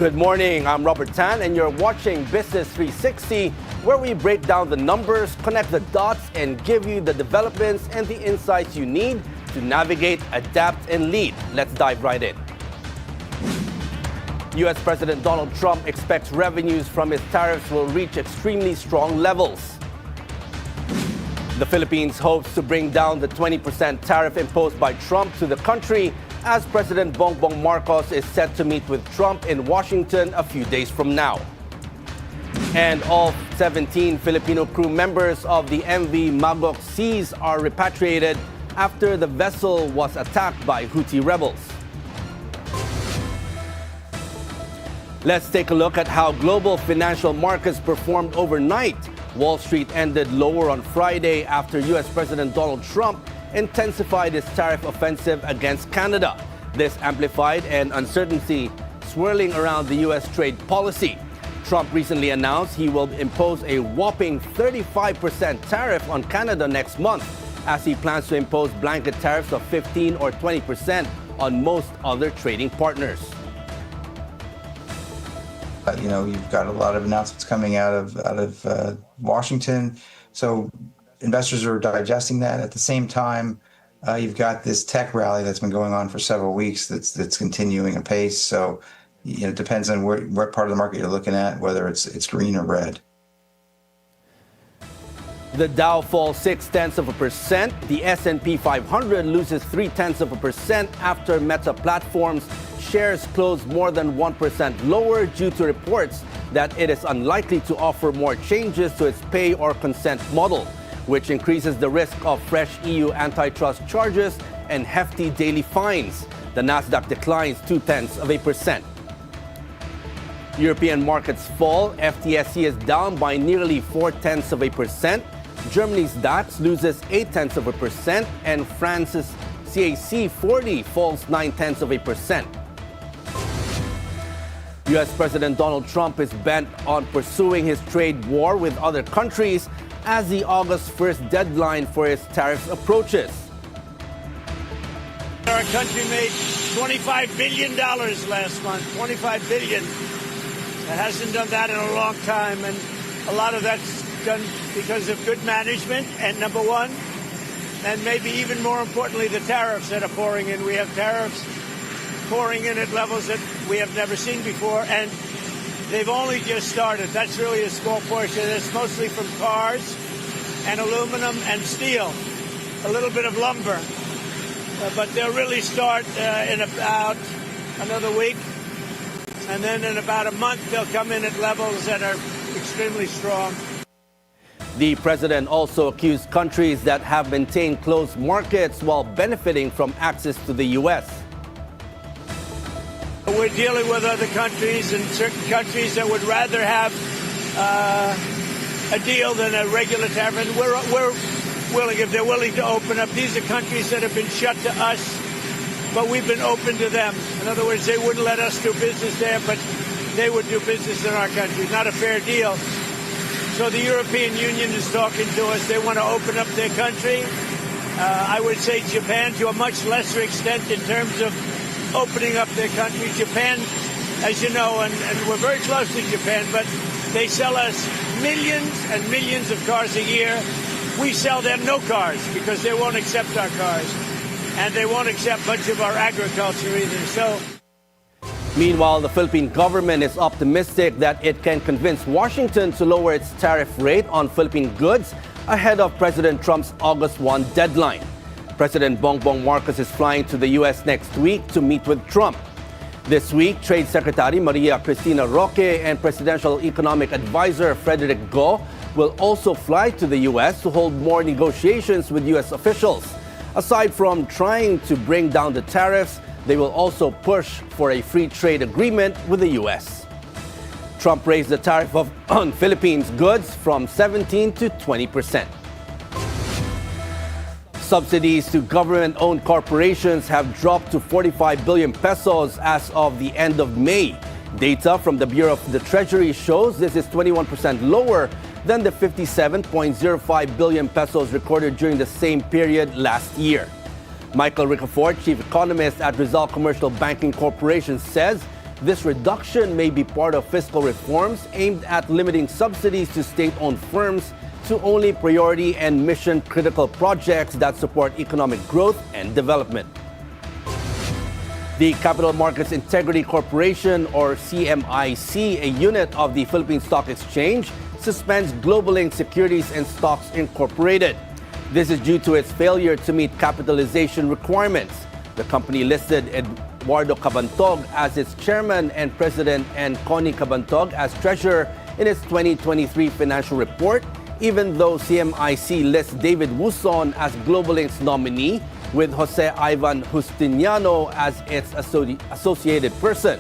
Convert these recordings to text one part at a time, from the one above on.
Good morning, I'm Robert Tan and you're watching Business 360, where we break down the numbers, connect the dots, and give you the developments and the insights you need to navigate, adapt, and lead. Let's dive right in. U.S. President Donald Trump expects revenues from his tariffs will reach extremely strong levels. The Philippines hopes to bring down the 20% tariff imposed by Trump to the country, as President Bongbong Marcos is set to meet with Trump in Washington a few days from now. And all 17 Filipino crew members of the MV Magoc Seas are repatriated after the vessel was attacked by Houthi rebels. Let's take a look at how global financial markets performed overnight. Wall Street ended lower on Friday after U.S. President Donald Trump intensified his tariff offensive against Canada. This amplified an uncertainty swirling around the U.S. trade policy. Trump recently announced he will impose a whopping 35% tariff on Canada next month, as he plans to impose blanket tariffs of 15 or 20% on most other trading partners. You've got a lot of announcements coming out of Washington, so investors are digesting that. At the same time, you've got this tech rally that's been going on for several weeks that's continuing apace. So, it depends on what part of the market you're looking at, whether it's green or red. The Dow falls 0.6%. The S&P 500 loses 0.3% after Meta Platforms shares closed more than 1% lower due to reports that it is unlikely to offer more changes to its pay or consent model, which increases the risk of fresh EU antitrust charges and hefty daily fines. The Nasdaq declines 0.2%. European markets fall. FTSE is down by nearly 0.4%. Germany's DAX loses 0.8%, and France's CAC 40 falls 0.9%. U.S. President Donald Trump is bent on pursuing his trade war with other countries as the August 1st deadline for his tariffs approaches. Our country made $25 billion last month, $25 billion. It hasn't done that in a long time, and a lot of that's done because of good management, and number one, and maybe even more importantly, the tariffs that are pouring in. We have tariffs pouring in at levels that we have never seen before, and they've only just started. That's really a small portion. It's mostly from cars and aluminum and steel, a little bit of lumber. But they'll really start in about another week. And then in about a month, they'll come in at levels that are extremely strong. The president also accused countries that have maintained closed markets while benefiting from access to the U.S. We're dealing with other countries, and certain countries that would rather have a deal than a regular tariff. And we're willing, if they're willing to open up. These are countries that have been shut to us, but we've been open to them. In other words, they wouldn't let us do business there, but they would do business in our country. Not a fair deal. So the European Union is talking to us. They want to open up their country. I would say Japan to a much lesser extent in terms of opening up their country. Japan, as you know, and we're very close to Japan, but they sell us millions and millions of cars a year. We sell them no cars because they won't accept our cars. And they won't accept much of our agriculture either. So, meanwhile, the Philippine government is optimistic that it can convince Washington to lower its tariff rate on Philippine goods ahead of President Trump's August 1 deadline. President Bongbong Marcos is flying to the U.S. next week to meet with Trump. This week, Trade Secretary Maria Cristina Roque and Presidential Economic Advisor Frederick Go will also fly to the U.S. to hold more negotiations with U.S. officials. Aside from trying to bring down the tariffs, they will also push for a free trade agreement with the U.S. Trump raised the tariff on Philippines goods from 17 to 20%. Subsidies to government-owned corporations have dropped to 45 billion pesos as of the end of May. Data from the Bureau of the Treasury shows this is 21% lower than the 57.05 billion pesos recorded during the same period last year. Michael Ricafort, chief economist at Rizal Commercial Banking Corporation, says This reduction may be part of fiscal reforms aimed at limiting subsidies to state-owned firms to only priority and mission-critical projects that support economic growth and development. The Capital Markets Integrity Corporation, or CMIC, a unit of the Philippine Stock Exchange, suspends Globalink Securities and Stocks Incorporated. This is due to its failure to meet capitalization requirements. The company listed Eduardo Cabantog as its chairman and president and Connie Cabantog as treasurer in its 2023 financial report, even though CMIC lists David Wuson as Globalink's nominee, with Jose Ivan Justiniano as its associated person.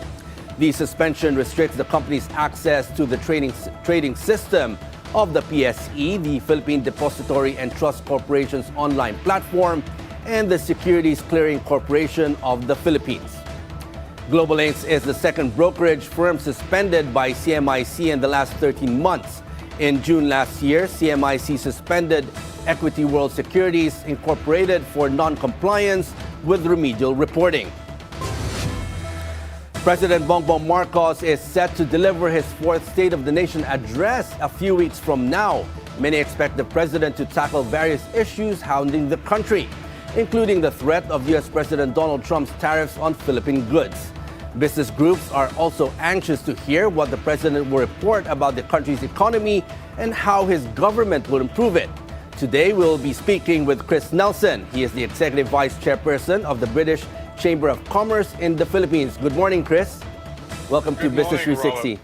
The suspension restricts the company's access to the trading system of the PSE, the Philippine Depository and Trust Corporation's online platform, and the Securities Clearing Corporation of the Philippines. Globalinks is the second brokerage firm suspended by CMIC in the last 13 months. In June last year, CMIC suspended Equity World Securities Incorporated for non-compliance with remedial reporting. President Bongbong Marcos is set to deliver his fourth State of the Nation address a few weeks from now. Many expect the president to tackle various issues hounding the country, including the threat of U.S. President Donald Trump's tariffs on Philippine goods. Business groups are also anxious to hear what the president will report about the country's economy and how his government will improve it. Today, we'll be speaking with Chris Nelson. He is the Executive Vice Chairperson of the British Chamber of Commerce in the Philippines. Good morning, Chris. Welcome to Business 360.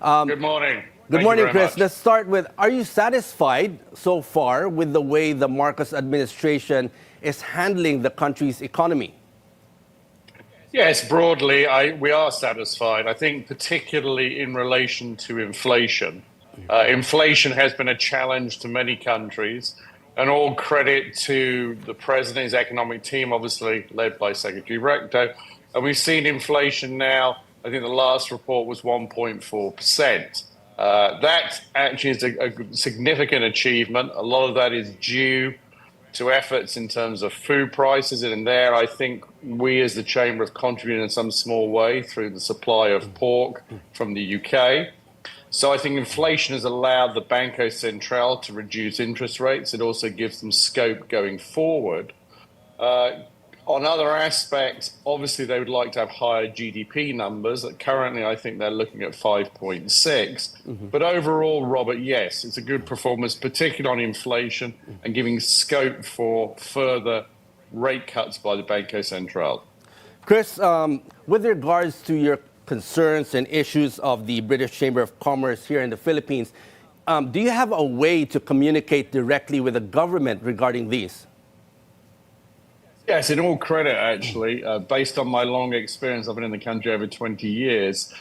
Good morning. Good morning, Chris. Let's start with, are you satisfied so far with the way the Marcos administration is handling the country's economy? Yes, broadly, we are satisfied. I think particularly in relation to inflation. Inflation has been a challenge to many countries, and all credit to the president's economic team, obviously led by Secretary Recto. And we've seen inflation now, I think the last report was 1.4%. That actually is a significant achievement. A lot of that is due to efforts in terms of food prices. And in there, I think we as the Chamber have contributed in some small way through the supply of pork from the UK. So I think inflation has allowed the Banco Central to reduce interest rates. It also gives them scope going forward. On other aspects, obviously, they would like to have higher GDP numbers. Currently, I think they're looking at 5.6. But overall, Robert, yes, it's a good performance, particularly on inflation and giving scope for further rate cuts by the Banco Central. Chris, with regards to your concerns and issues of the British Chamber of Commerce here in the Philippines, do you have a way to communicate directly with the government regarding these? Yes, in all credit, actually, based on my long experience, I've been in the country over 20 years.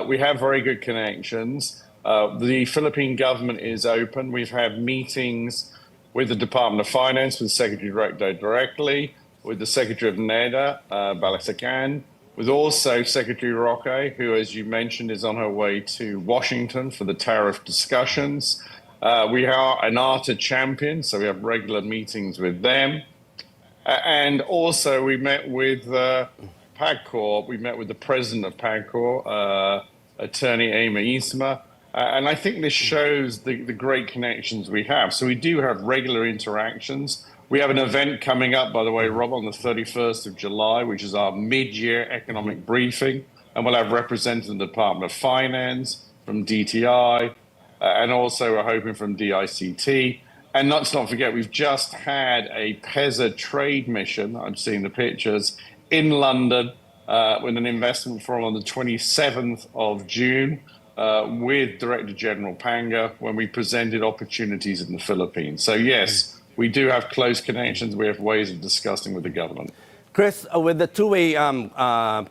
We have very good connections. The Philippine government is open. We've had meetings with the Department of Finance, with Secretary Recto directly, with the Secretary of NEDA, Balasacan, with also Secretary Roque, who, as you mentioned, is on her way to Washington for the tariff discussions. We are an ARTA champion, so we have regular meetings with them. And also we met with PAGCOR. We met with the president of PAGCOR, Attorney Amy Isma. And I think this shows the great connections we have. So we do have regular interactions. We have an event coming up, by the way, Rob, on the 31st of July, which is our mid-year economic briefing. And we'll have representatives from the Department of Finance, from DTI, and also we're hoping from DICT. And let's not forget, we've just had a PESA trade mission, I'm seeing the pictures, in London with an investment forum on the 27th of June with Director General Panga when we presented opportunities in the Philippines. So yes, we do have close connections. We have ways of discussing with the government. Chris, with the two-way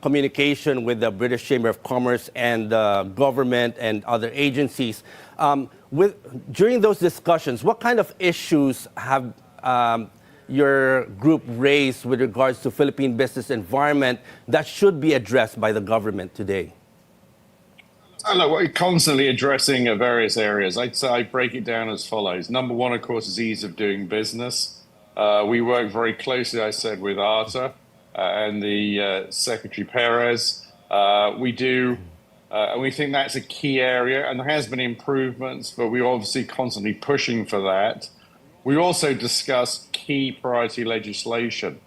communication with the British Chamber of Commerce and the government and other agencies, during those discussions, what kind of issues have your group raised with regards to Philippine business environment that should be addressed by the government today? Look, we're constantly addressing various areas. I'd say I break it down as follows. Number one, of course, is ease of doing business. We work very closely, I said, with ARTA and the Secretary Perez We do, and we think that's a key area, and there has been improvements, but we're obviously constantly pushing for that. We also discuss key priority legislation.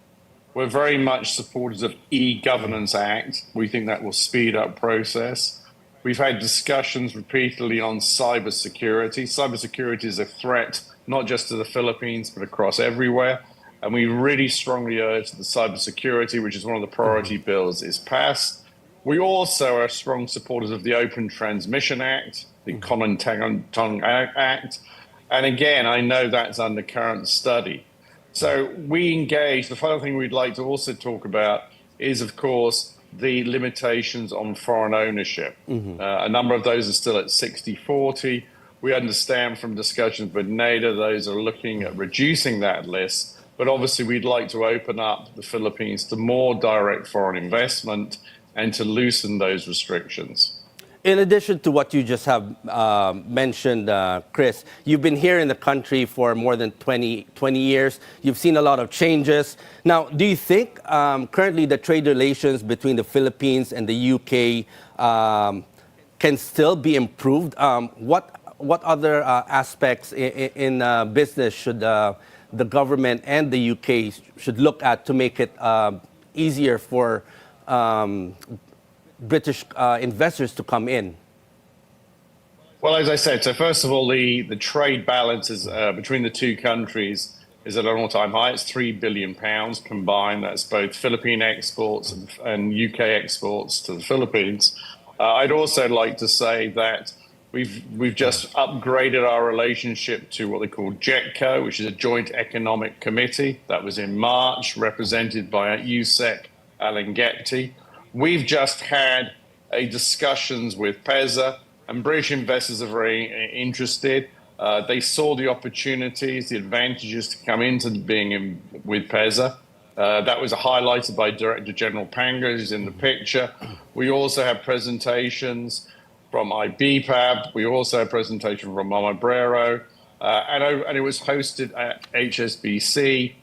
We're very much supporters of e-Governance Act. We think that will speed up process. We've had discussions repeatedly on cybersecurity. Cybersecurity is a threat, not just to the Philippines, but across everywhere. And we really strongly urge that the cybersecurity, which is one of the priority bills, is passed. We also are strong supporters of the Open Transmission Act, the Converge Act. And again, I know that's under current study. So we engage. The final thing we'd like to also talk about is, of course, the limitations on foreign ownership. A number of those are still at 60-40. We understand from discussions with NATO, those are looking at reducing that list. But obviously, we'd like to open up the Philippines to more direct foreign investment and to loosen those restrictions. In addition to what you just have mentioned, Chris, you've been here in the country for more than 20 years. You've seen a lot of changes. Now, do you think currently the trade relations between the Philippines and the UK can still be improved? What other aspects in business should the government and the UK should look at to make it easier for British investors to come in? Well, as I said, so first of all, the trade balance is, between the two countries is at an all-time high. It's £3 billion combined. That's both Philippine exports and UK exports to the Philippines. I'd also like to say that we've just upgraded our relationship to what they call JETCO, which is a Joint Economic Committee. That was in March, represented by USEC Alangepti. We've just had discussions with PEZA, and British investors are very interested. They saw the opportunities, the advantages to come into being with PEZA. That was highlighted by Director General Panga, who's in the picture. We also have presentations from IBPAB. We also have presentation from Mama Brero, and it was hosted at HSBC.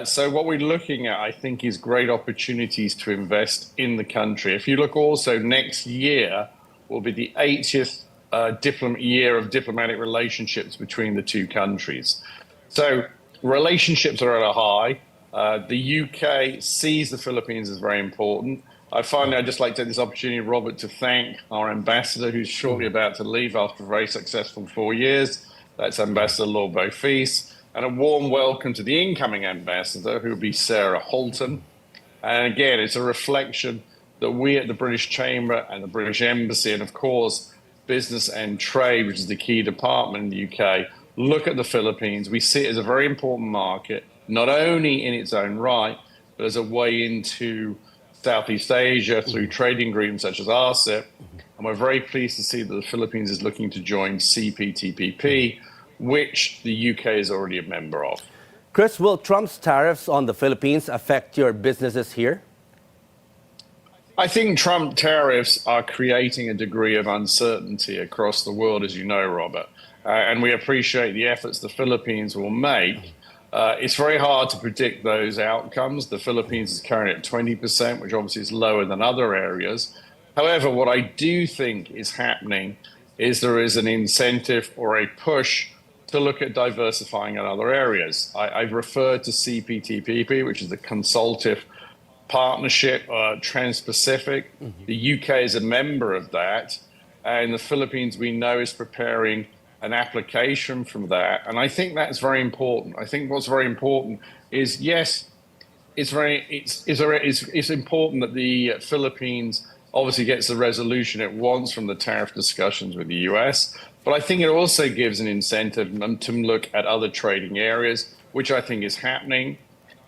So what we're looking at, I think, is great opportunities to invest in the country. If you look also, next year will be the 80th year of diplomatic relationships between the two countries. So relationships are at a high. The UK sees the Philippines as very important. Finally, I'd just like to take this opportunity, Robert, to thank our ambassador, who's shortly about to leave after a very successful 4 years. That's Ambassador Lord Beaufils. And a warm welcome to the incoming ambassador, who will be Sarah Holton. And again, it's a reflection that we at the British Chamber and the British Embassy, and of course, Business and Trade, which is the key department in the UK, look at the Philippines. We see it as a very important market, not only in its own right, but as a way into Southeast Asia through trading agreements such as RCEP. And we're very pleased to see that the Philippines is looking to join CPTPP, which the UK is already a member of. Chris, will Trump's tariffs on the Philippines affect your businesses here? I think Trump tariffs are creating a degree of uncertainty across the world, as you know, Robert. And we appreciate the efforts the Philippines will make. It's very hard to predict those outcomes. The Philippines is currently at 20%, which obviously is lower than other areas. However, what I do think is happening is there is an incentive or a push to look at diversifying in other areas. I've referred to CPTPP, which is the consultative partnership, Trans-Pacific. The UK is a member of that, and the Philippines, we know, is preparing an application from that. And I think that's very important. I think what's very important is, yes, it's important that the Philippines obviously gets the resolution it wants from the tariff discussions with the US. But I think it also gives an incentive to look at other trading areas, which I think is happening.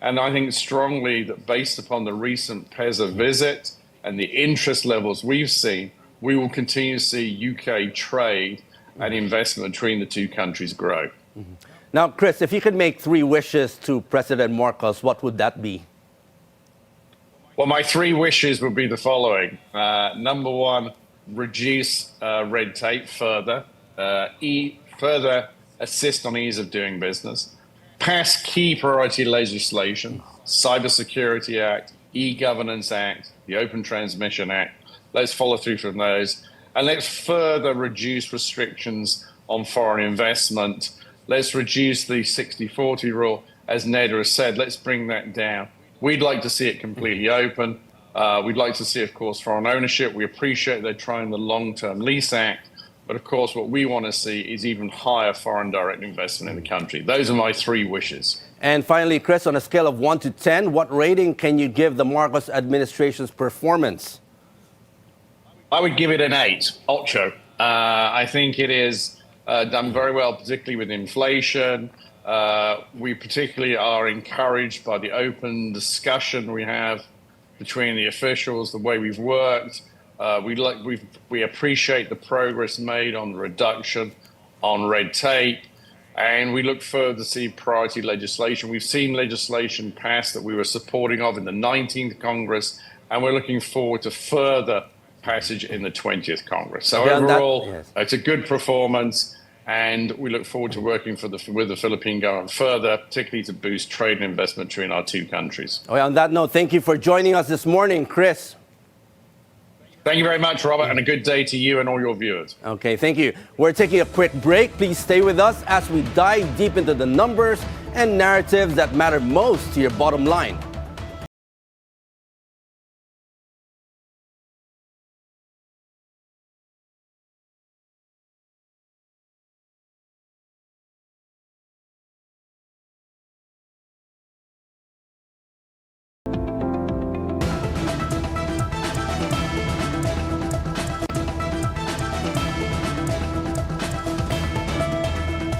And I think strongly that based upon the recent PEZA visit and the interest levels we've seen, we will continue to see UK trade and investment between the two countries grow. Now, Chris, if you could make 3 wishes to President Marcos, what would that be? Well, my 3 wishes would be the following. Number 1, reduce red tape further. Further assist on ease of doing business. Pass key priority legislation, Cybersecurity Act, E-Governance Act, the Open Transmission Act. Let's follow through from those. And let's further reduce restrictions on foreign investment. Let's reduce the 60-40 rule. As Neda has said, let's bring that down. We'd like to see it completely open. We'd like to see, of course, foreign ownership. We appreciate they're trying the Long-Term Lease Act. But, of course, what we want to see is even higher foreign direct investment in the country. Those are my 3 wishes. And finally, Chris, on a scale of 1 to 10, what rating can you give the Marcos administration's performance? I would give it an 8, ocho. I think it is done very well, particularly with inflation. We particularly are encouraged by the open discussion we have between the officials, the way we've worked. We appreciate the progress made on the reduction on red tape, and we look forward to see priority legislation. We've seen legislation passed that we were supporting of in the 19th Congress, and we're looking forward to further passage in the 20th Congress. So overall, it's a good performance, and we look forward to working with the Philippine government further, particularly to boost trade and investment between our 2 countries. On that note, thank you for joining us this morning, Chris. Thank you very much, Robert, and a good day to you and all your viewers. Okay, thank you. We're taking a quick break. Please stay with us as we dive deep into the numbers and narratives that matter most to your bottom line.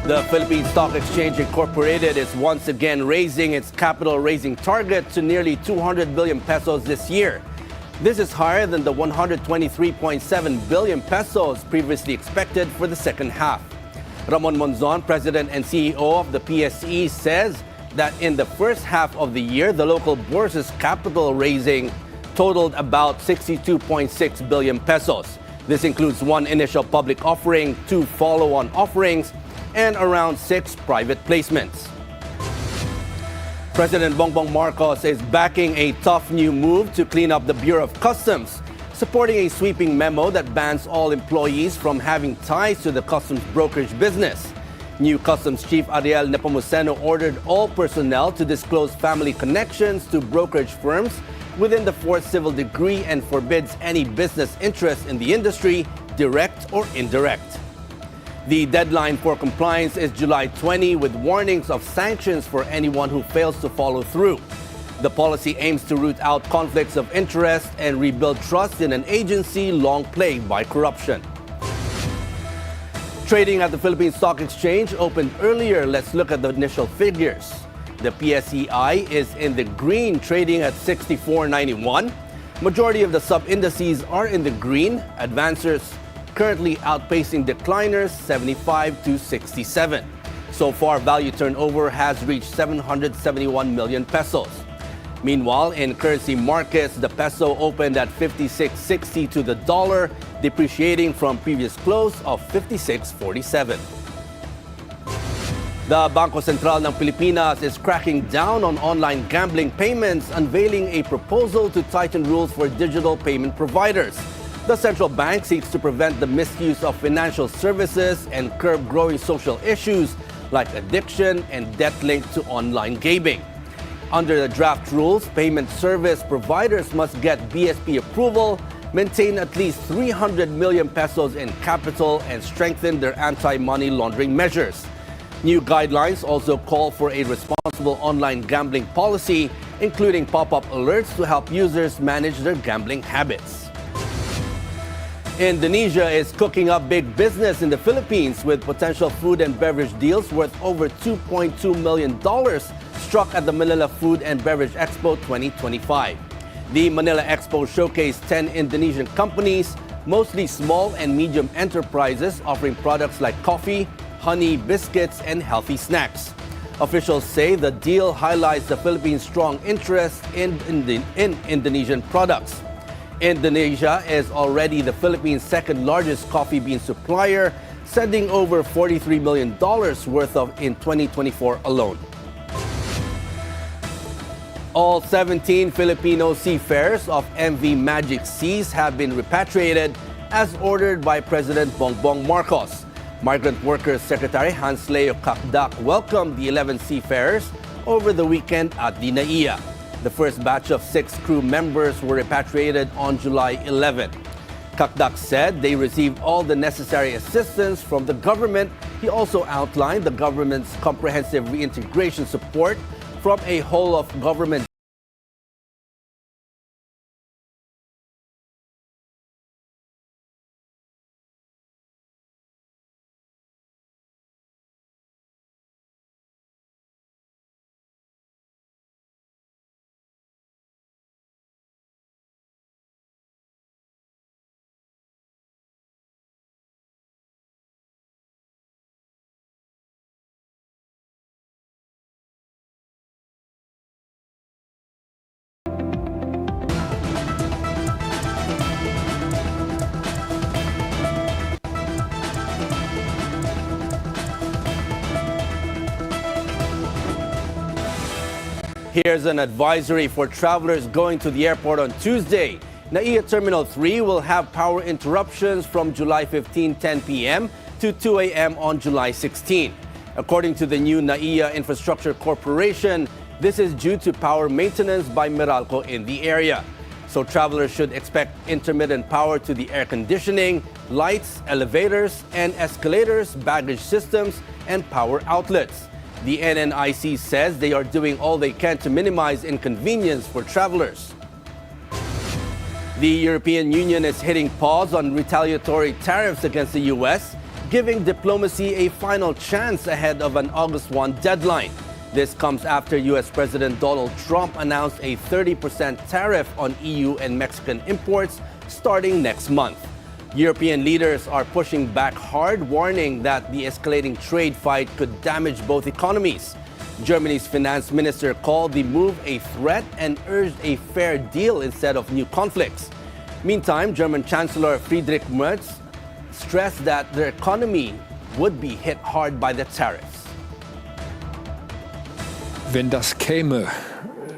The Philippine Stock Exchange Incorporated is once again raising its capital raising target to nearly 200 billion pesos this year. This is higher than the 123.7 billion pesos previously expected for the second half. Ramon Monzon, President and CEO of the PSE, says that in the first half of the year, the local bourse's capital raising totaled about 62.6 billion pesos. This includes 1 initial public offering, 2 follow-on offerings, and around 6 private placements. President Bongbong Marcos is backing a tough new move to clean up the Bureau of Customs, supporting a sweeping memo that bans all employees from having ties to the customs brokerage business. New Customs Chief Ariel Nepomuceno ordered all personnel to disclose family connections to brokerage firms within the 4th civil degree and forbids any business interest in the industry, direct or indirect. The deadline for compliance is July 20, with warnings of sanctions for anyone who fails to follow through. The policy aims to root out conflicts of interest and rebuild trust in an agency long plagued by corruption. Trading at the Philippine Stock Exchange opened earlier. Let's look at the initial figures. The PSEI is in the green, trading at 64.91. Majority of the sub-indices are in the green. Advancers currently outpacing decliners 75 to 67. So far, value turnover has reached 771 million pesos. Meanwhile, in currency markets, the peso opened at 56.60 to the dollar, depreciating from previous close of 56.47. The Bangko Sentral ng Pilipinas is cracking down on online gambling payments, unveiling a proposal to tighten rules for digital payment providers. The central bank seeks to prevent the misuse of financial services and curb growing social issues like addiction and debt linked to online gaming. Under the draft rules, payment service providers must get BSP approval, maintain at least 300 million pesos in capital, and strengthen their anti-money laundering measures. New guidelines also call for a responsible online gambling policy, including pop-up alerts to help users manage their gambling habits. Indonesia is cooking up big business in the Philippines with potential food and beverage deals worth over $2.2 million struck at the Manila Food and Beverage Expo 2025. The Manila Expo showcased 10 Indonesian companies, mostly small and medium enterprises offering products like coffee, honey, biscuits, and healthy snacks. Officials say the deal highlights the Philippines' strong interest in Indonesian products. Indonesia is already the Philippines' second largest coffee bean supplier, sending over $43 million worth of in 2024 alone. All 17 Filipino seafarers of MV Magoc Seas have been repatriated as ordered by President Bongbong Marcos. Migrant Workers Secretary Leo welcomed the 11 seafarers over the weekend at the NAIA. The first batch of 6 crew members were repatriated on July 11. Cakdak said they received all the necessary assistance from the government. He also outlined the government's comprehensive reintegration support from a whole-of-government Here's an advisory for travelers going to the airport on Tuesday. NAIA Terminal 3 will have power interruptions from July 15, 10 p.m. to 2 a.m. on July 16. According to the new NAIA Infrastructure Corporation, this is due to power maintenance by Meralco in the area. So travelers should expect intermittent power to the air conditioning, lights, elevators, and escalators, baggage systems, and power outlets. The NNIC says they are doing all they can to minimize inconvenience for travelers. The European Union is hitting pause on retaliatory tariffs against the U.S., giving diplomacy a final chance ahead of an August 1 deadline. This comes after U.S. President Donald Trump announced a 30% tariff on EU and Mexican imports starting next month. European leaders are pushing back hard, warning that the escalating trade fight could damage both economies. Germany's finance minister called the move a threat and urged a fair deal instead of new conflicts. Meantime, German Chancellor Friedrich Merz stressed that their economy would be hit hard by the tariffs. Wenn das käme.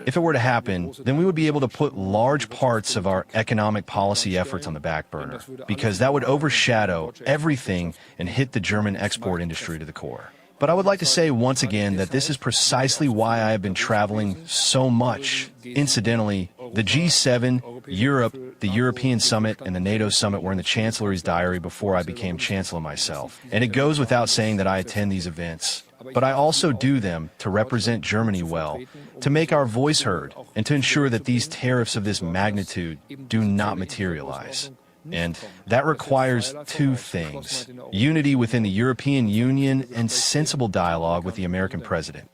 If it were to happen, then we would be able to put large parts of our economic policy efforts on the back burner, because that would overshadow everything and hit the German export industry to the core. But I would like to say once again that this is precisely why I have been traveling so much. Incidentally, the G7, Europe, the European Summit, and the NATO Summit were in the Chancellery's diary before I became Chancellor myself. And it goes without saying that I attend these events. But I also do them to represent Germany well, to make our voice heard, and to ensure that these tariffs of this magnitude do not materialize. And that requires two things: unity within the European Union and sensible dialogue with the American president.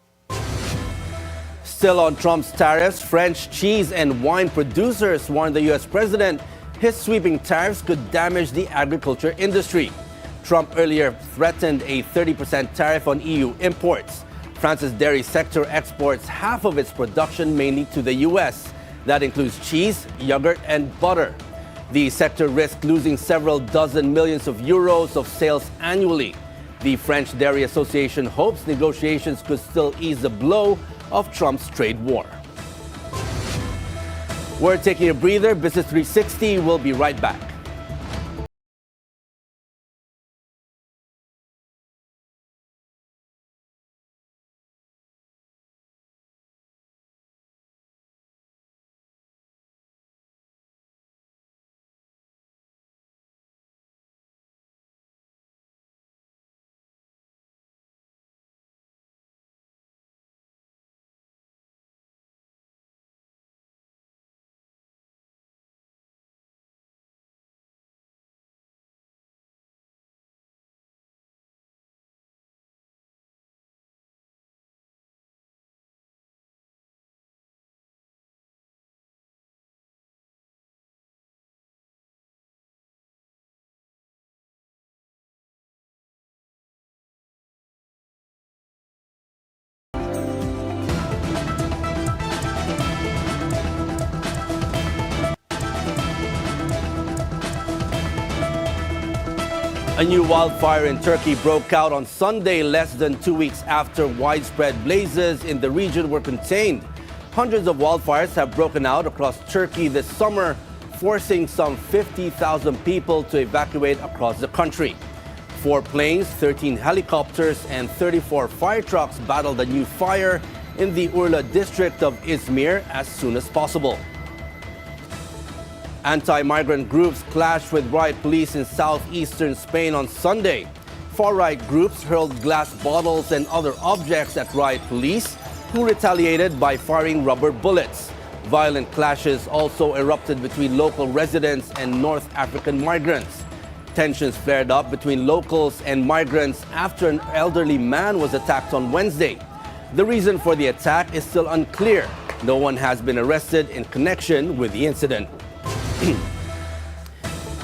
Still on Trump's tariffs, French cheese and wine producers warned the U.S. president his sweeping tariffs could damage the agriculture industry. Trump earlier threatened a 30% tariff on EU imports. France's dairy sector exports half of its production mainly to the U.S. That includes cheese, yogurt, and butter. The sector risks losing several dozen millions of euros of sales annually. The French Dairy Association hopes negotiations could still ease the blow of Trump's trade war. We're taking a breather. Business 360 will be right back. A new wildfire in Turkey broke out on Sunday, less than 2 weeks after widespread blazes in the region were contained. Hundreds of wildfires have broken out across Turkey this summer, forcing some 50,000 people to evacuate across the country. 4 planes, 13 helicopters, and 34 fire trucks battled a new fire in the Urla district of Izmir as soon as possible. Anti-migrant groups clashed with riot police in southeastern Spain on Sunday. Far-right groups hurled glass bottles and other objects at riot police, who retaliated by firing rubber bullets. Violent clashes also erupted between local residents and North African migrants. Tensions flared up between locals and migrants after an elderly man was attacked on Wednesday. The reason for the attack is still unclear. No one has been arrested in connection with the incident.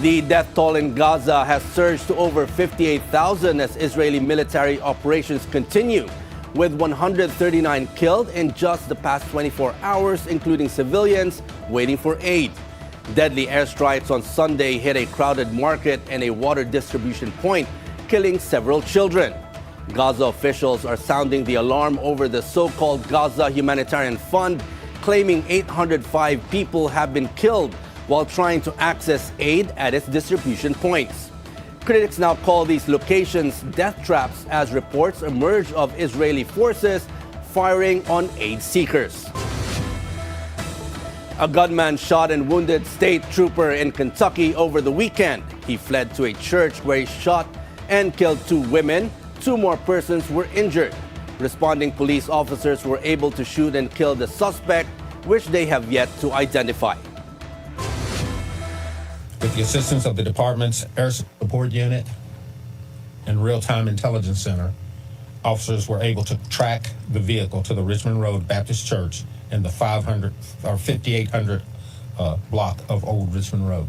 The death toll in Gaza has surged to over 58,000 as Israeli military operations continue, with 139 killed in just the past 24 hours, including civilians waiting for aid. Deadly airstrikes on Sunday hit a crowded market and a water distribution point, killing several children. Gaza officials are sounding the alarm over the so-called Gaza Humanitarian Fund, claiming 805 people have been killed while trying to access aid at its distribution points. Critics now call these locations death traps as reports emerge of Israeli forces firing on aid seekers. A gunman shot and wounded state trooper in Kentucky over the weekend. He fled to a church where he shot and killed 2 women. 2 more persons were injured. Responding police officers were able to shoot and kill the suspect, which they have yet to identify. With the assistance of the department's Air Support Unit and Real-Time Intelligence Center, officers were able to track the vehicle to the Richmond Road Baptist Church in the 5800 block of Old Richmond Road.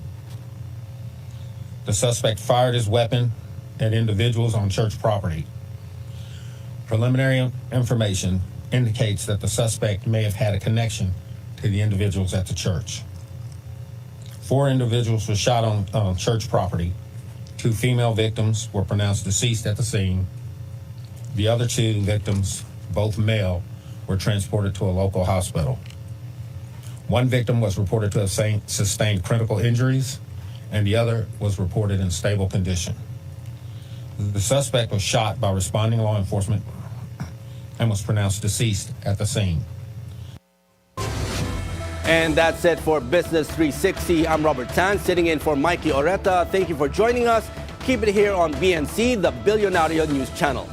The suspect fired his weapon at individuals on church property. Preliminary information indicates that the suspect may have had a connection to the individuals at the church. 4 individuals were shot on church property. 2 female victims were pronounced deceased at the scene. The other 2 victims, both male, were transported to a local hospital. 1 victim was reported to have sustained critical injuries, and the other was reported in stable condition. The suspect was shot by responding law enforcement and was pronounced deceased at the scene. And that's it for Business 360. I'm Robert Tan, sitting in for Mikey Oreta. Thank you for joining us. Keep it here on BNC, the Bilyonaryo News Channel.